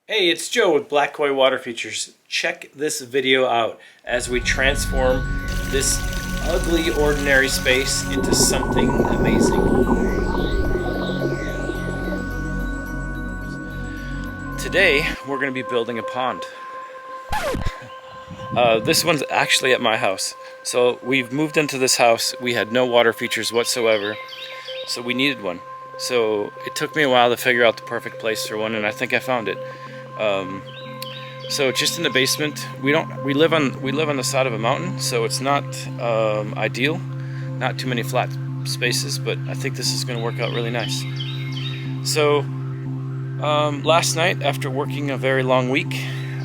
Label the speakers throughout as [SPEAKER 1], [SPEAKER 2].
[SPEAKER 1] Hey, it's Joe with Black Koi Water Features. Check this video out as we transform this ugly, ordinary space into something amazing. Today, we're going to be building a pond. This one's actually at my house. So we've moved into this house. We had no water features whatsoever, so we needed one. So it took me a while to figure out the perfect place for one, and I think I found it. So just in the basement. We live on the side of a mountain, so it's not ideal. Not too many flat spaces, but I think this is going to work out really nice. So last night, after working a very long week,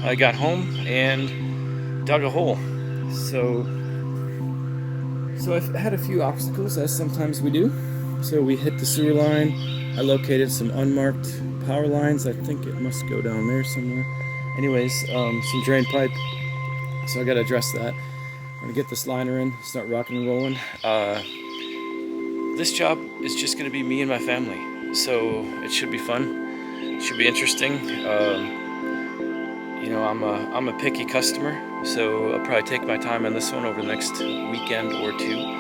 [SPEAKER 1] I got home and dug a hole. So I've had a few obstacles, as sometimes we do. So we hit the sewer line. I located some unmarked power lines. I think it must go down there somewhere. Anyways, some drain pipe. So I gotta address that. I'm gonna get this liner in, start rocking and rolling. This job is just gonna be me and my family. So it should be fun. It should be interesting. You know, I'm a picky customer, so I'll probably take my time on this one over the next weekend or two.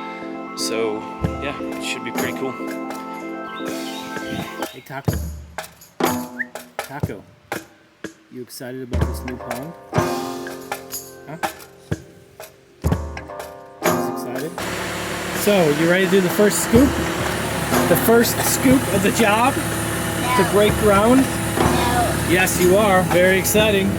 [SPEAKER 1] So yeah, it should be pretty cool. Hey Taco. Taco, you excited about this new pond? Huh? He's excited? So, you ready to do the first scoop? The first scoop of the job? No. To break ground? No. Yes, you are. Very exciting.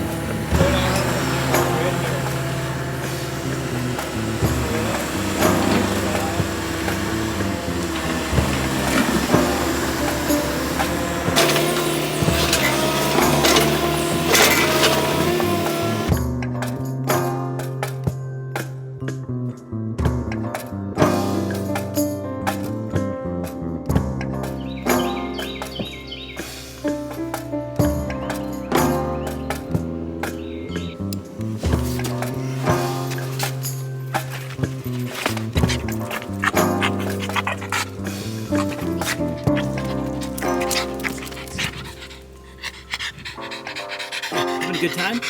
[SPEAKER 1] Having a good time?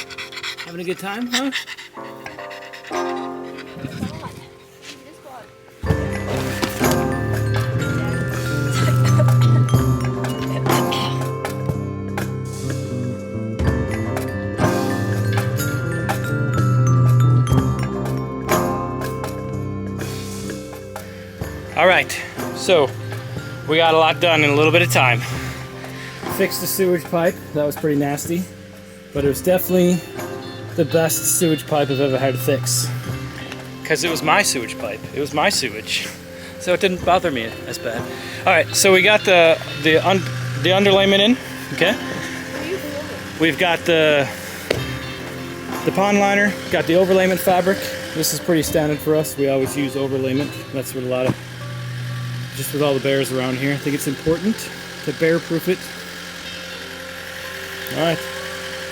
[SPEAKER 1] Having a good time, huh? All right, so we got a lot done in a little bit of time. Fixed the sewage pipe. That was pretty nasty, but it was definitely the best sewage pipe I've ever had to fix, because it was my sewage pipe. It was my sewage, so it didn't bother me as bad. All right, so we got the underlayment in. Okay. We've got the pond liner. Got the overlayment fabric. This is pretty standard for us. We always use overlayment. That's what a lot of, just with all the bears around here, I think it's important to bear-proof it. All right,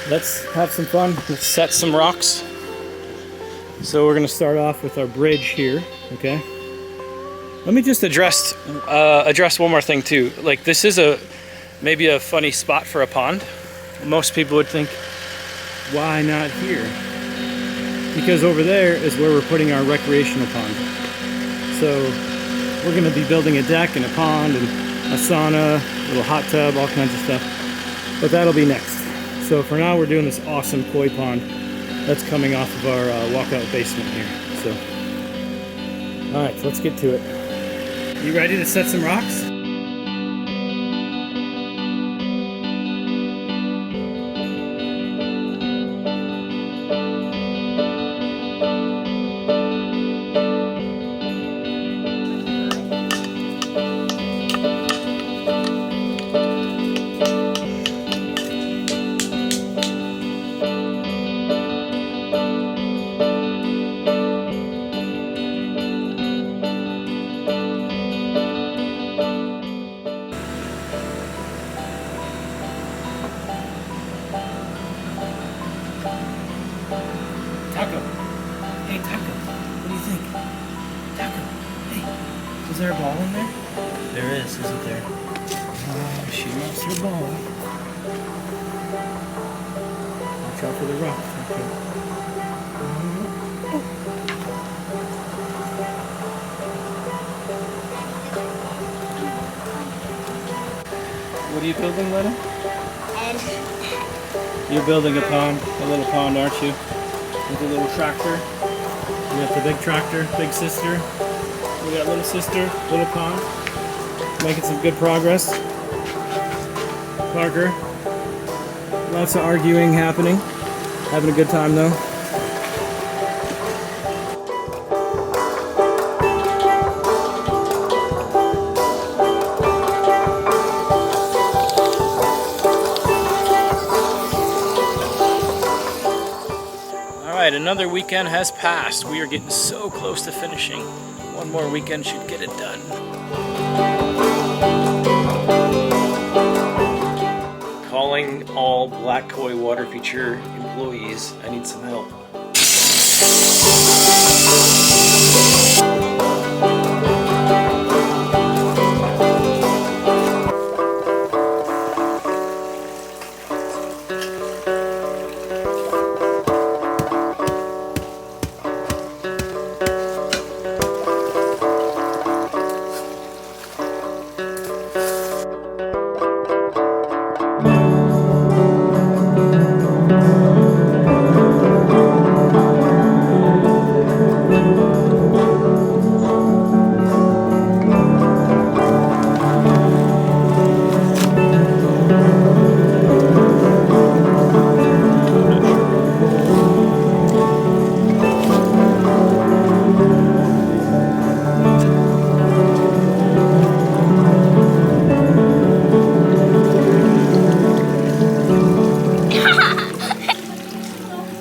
[SPEAKER 1] let's have some fun. Let's set some rocks. So we're gonna start off with our bridge here, okay? Let me just address one more thing too. Like, this is maybe a funny spot for a pond. Most people would think, why not here? Because over there is where we're putting our recreational pond. So we're gonna be building a deck and a pond and a sauna, a little hot tub, all kinds of stuff. But that'll be next. So for now, we're doing this awesome koi pond that's coming off of our walkout basement here. So, all right, so let's get to it. You ready to set some rocks? Taco. Hey, Taco. What do you think? Taco. Hey. Is there a ball in there? There is, isn't there? Oh, she loves her ball. Watch out for the rock. Okay. What are you building, Lena? You're building a pond, a little pond, aren't you? With a little tractor. You got the big tractor, big sister. We got little sister, little pond. Making some good progress. Parker. Lots of arguing happening. Having a good time though. Alright, another weekend has passed. We are getting so close to finishing. One more weekend should get it done. Calling all Black Koi water feature employees. I need some help.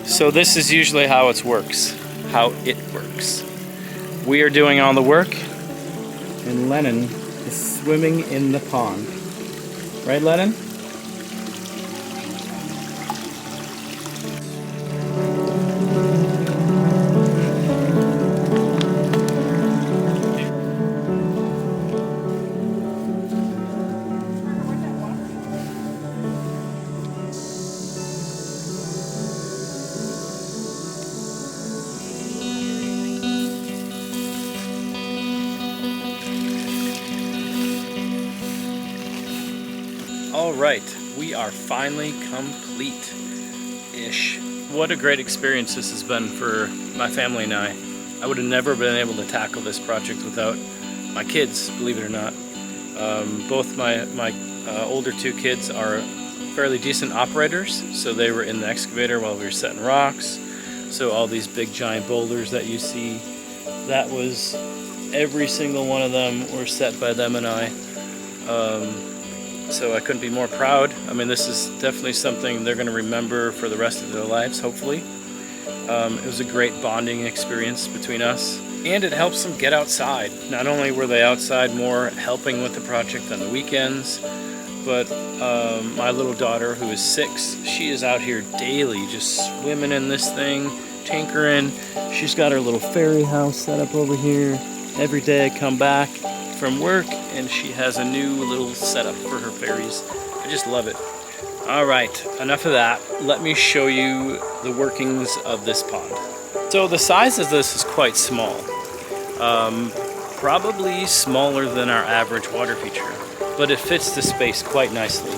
[SPEAKER 1] So this is usually how it works. We are doing all the work, and Lennon is swimming in the pond. Right, Lennon? Alright, we are finally complete-ish. What a great experience this has been for my family and I. I would have never been able to tackle this project without my kids, believe it or not. Both my older two kids are fairly decent operators, so they were in the excavator while we were setting rocks. So all these big giant boulders that you see, that was every single one of them were set by them and I. So I couldn't be more proud. I mean, this is definitely something they're going to remember for the rest of their lives, hopefully. It was a great bonding experience between us, and it helps them get outside. Not only were they outside more helping with the project on the weekends, but my little daughter, who is 6, she is out here daily just swimming in this thing, tinkering. She's got her little fairy house set up over here. Every day I come back from work and she has a new little setup for her fairies. I just love it. Alright, enough of that. Let me show you the workings of this pond. So the size of this is quite small. Probably smaller than our average water feature, but it fits the space quite nicely.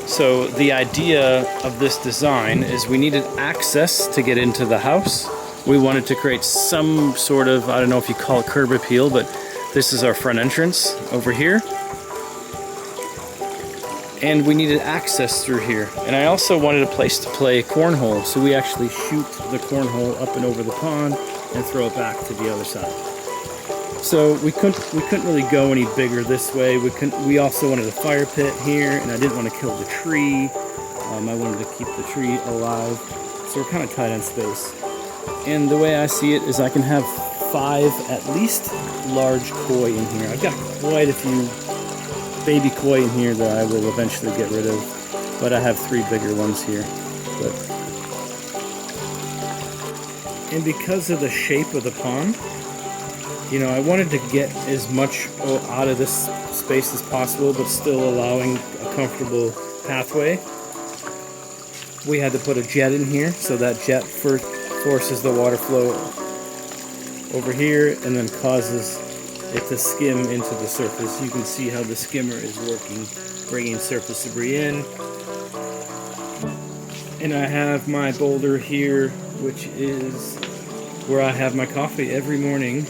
[SPEAKER 1] So the idea of this design is we needed access to get into the house. We wanted to create some sort of, I don't know if you call it curb appeal, but this is our front entrance over here. And we needed access through here. And I also wanted a place to play cornhole, so we actually shoot the cornhole up and over the pond and throw it back to the other side. So we couldn't really go any bigger this way. We also wanted a fire pit here, and I didn't want to kill the tree. I wanted to keep the tree alive. So we're kind of tight on space. And the way I see it is I can have 5 at least large koi in here. I've got quite a few baby koi in here that I will eventually get rid of, but I have 3 bigger ones here. And because of the shape of the pond, you know, I wanted to get as much out of this space as possible, but still allowing a comfortable pathway. we had to put a jet in here, so that jet first forces the water flow over here and then causes it to skim into the surface. You can see how the skimmer is working, bringing surface debris in. And I have my boulder here, which is where I have my coffee every morning.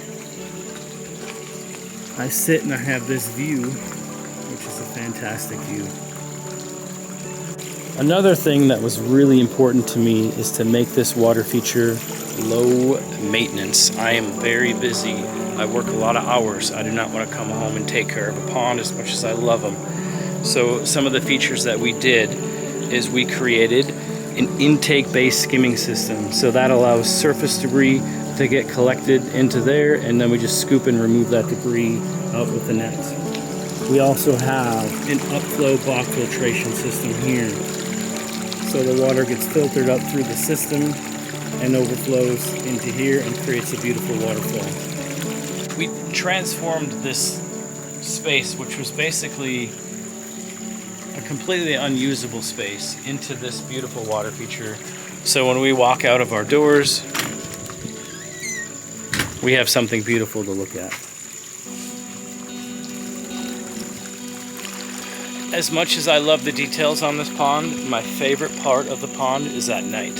[SPEAKER 1] I sit and I have this view, which is a fantastic view. Another thing that was really important to me is to make this water feature low maintenance. I am very busy. I work a lot of hours. I do not want to come home and take care of a pond as much as I love them. So some of the features that we did is we created an intake-based skimming system. So that allows surface debris to get collected into there, and then we just scoop and remove that debris out with the net. We also have an upflow bog filtration system here. So the water gets filtered up through the system and overflows into here and creates a beautiful waterfall. We transformed this space, which was basically a completely unusable space, into this beautiful water feature. So when we walk out of our doors, we have something beautiful to look at. As much as I love the details on this pond, my favorite part of the pond is at night.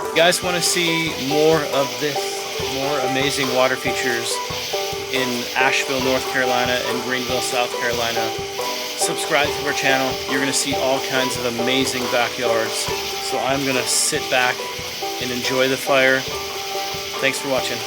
[SPEAKER 1] If you guys want to see more of this, more amazing water features in Asheville, North Carolina and Greenville, South Carolina, subscribe to our channel. You're going to see all kinds of amazing backyards. So I'm going to sit back and enjoy the fire. Thanks for watching.